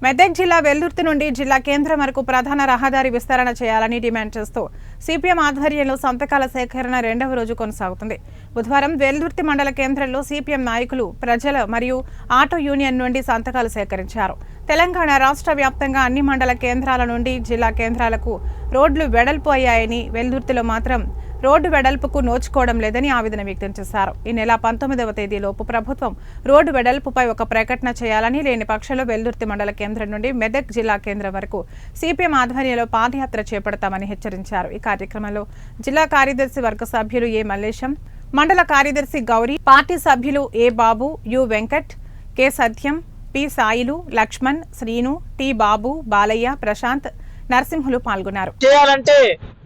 మెదక్ జిల్లా వెల్దుర్తి నుండి జిల్లా కేంద్రం వరకు ప్రధాన రహదారి విస్తరణ చేయాలని డిమాండ్ చేస్తూ సిపిఎం ఆధ్వర్యంలో సంతకాల సేకరణ రెండవ రోజు కొనసాగుతుంది. బుధవారం వెల్దుర్తి మండల కేంద్రంలో సిపిఎం నాయకులు ప్రజల మరియు ఆటో యూనియన్ నుండి సంతకాలు సేకరించారు. తెలంగాణ రాష్ట్ర వ్యాప్తంగా అన్ని మండల కేంద్రాల నుండి జిల్లా కేంద్రాలకు రోడ్లు వెడల్పు అయ్యాయని, వెల్దుర్తిలో మాత్రం రోడ్డు వెడల్పుకు నోచుకోవడం లేదని ఆవేదన వ్యక్తం చేశారు. ఈ నెల 19వ తేదీలోపు ప్రభుత్వం రోడ్డు వెడల్పుపై ఒక ప్రకటన చేయాలని, లేని పక్షంలో వెల్దుర్తి మండల కేంద్రం నుండి మెదక్ జిల్లా కేంద్రం వరకు సిపిఎం ఆధ్వర్యంలో పాదయాత్ర చేపడతామని హెచ్చరించారు. ఈ కార్యక్రమంలో జిల్లా కార్యదర్శి వర్గ సభ్యులు ఏ మల్లేశం, మండల కార్యదర్శి గౌరీ, పార్టీ సభ్యులు A Babu, U Venkat, K Satyam, P Sailu, Laxman, Srinu, T Babu, Balayya, Prashant, Narasimhulu పాల్గొన్నారు. చేయాలంటే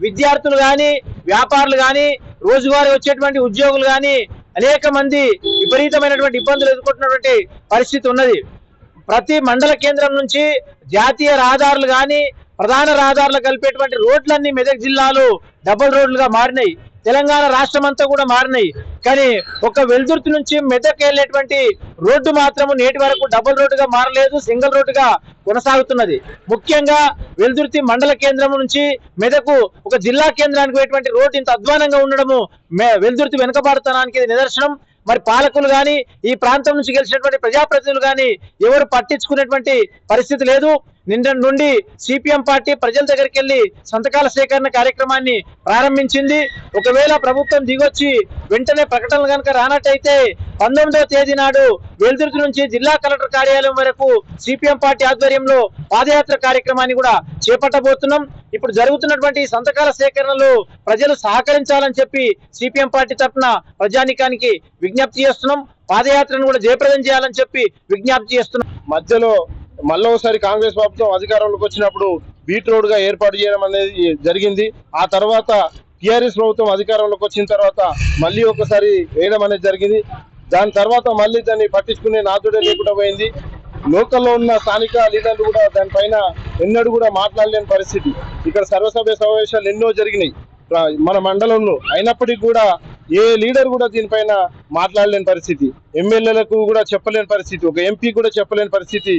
విద్యార్థులు గాని, వ్యాపారులు గాని, రోజువారీ వచ్చేటువంటి ఉద్యోగులు గాని అనేక మంది విపరీతమైనటువంటి ఇబ్బందులు ఎదుర్కొంటున్నటువంటి పరిస్థితి ఉన్నది. ప్రతి మండల కేంద్రం నుంచి జాతీయ రహదారులు గాని, ప్రధాన రహదారులు కలిపేటువంటి రోడ్లన్నీ మెదక్ జిల్లాలో డబుల్ రోడ్లుగా మారినాయి. తెలంగాణ రాష్ట్రం అంతా కూడా మారినాయి. కానీ ఒక వెల్దుర్తి నుంచి మెదక్ వెళ్ళేటువంటి రోడ్డు మాత్రము నేటి వరకు డబుల్ రోడ్డుగా మారలేదు, సింగిల్ రోడ్డుగా కొనసాగుతున్నది. ముఖ్యంగా వెల్దుర్తి మండల కేంద్రం నుంచి మెదకు ఒక జిల్లా కేంద్రానికి పోయేటువంటి రోడ్డు ఇంత అధ్వానంగా ఉండడము వెల్దుర్తి వెనుకబాటుతనానికి నిదర్శనం. మరి పాలకులు గాని, ఈ ప్రాంతం నుంచి గెలిచినటువంటి ప్రజాప్రతినిధులు గాని ఎవరు పట్టించుకునేటువంటి పరిస్థితి లేదు. నిన్న నుండి సిపిఎం పార్టీ ప్రజల దగ్గరికి వెళ్లి సంతకాల సేకరణ కార్యక్రమాన్ని ప్రారంభించింది. ఒకవేళ ప్రభుత్వం దిగొచ్చి వెంటనే ప్రకటనలు కనుక రానట్టయితే 19వ తేదీ నాడు వెల్దుర్తి నుంచి జిల్లా కలెక్టర్ కార్యాలయం వరకు సిపిఎం పార్టీ ఆధ్వర్యంలో పాదయాత్ర కార్యక్రమాన్ని కూడా చేపట్టబోతున్నాం. ఇప్పుడు జరుగుతున్నటువంటి సంతకాల సేకరణలో ప్రజలు సహకరించాలని చెప్పి సిపిఎం పార్టీ తరఫున ప్రజానికానికి విజ్ఞప్తి చేస్తున్నాం. పాదయాత్రను కూడా జయప్రదం చేయాలని చెప్పి విజ్ఞప్తి చేస్తున్నాం. మధ్యలో మళ్ళోసారి కాంగ్రెస్ ప్రభుత్వం అధికారంలోకి వచ్చినప్పుడు బీట్ రోడ్ గా ఏర్పాటు చేయడం అనేది జరిగింది. ఆ తర్వాత టిఆర్ఎస్ ప్రభుత్వం అధికారంలోకి వచ్చిన తర్వాత మళ్ళీ ఒకసారి వేయడం అనేది జరిగింది. దాని తర్వాత మళ్ళీ దాన్ని పట్టించుకునే నాదుడే లేకుండా పోయింది. లోకల్లో ఉన్న స్థానిక లీడర్లు కూడా దానిపైన ఎన్నడూ కూడా మాట్లాడలేని పరిస్థితి. ఇక్కడ సర్వసభ్య సమావేశాలు ఎన్నో జరిగినాయి మన మండలంలో, అయినప్పటికీ కూడా ఏ లీడర్ కూడా దీనిపైన మాట్లాడలేని పరిస్థితి, ఎమ్మెల్యేలకు కూడా చెప్పలేని పరిస్థితి, ఒక ఎంపీ కూడా చెప్పలేని పరిస్థితి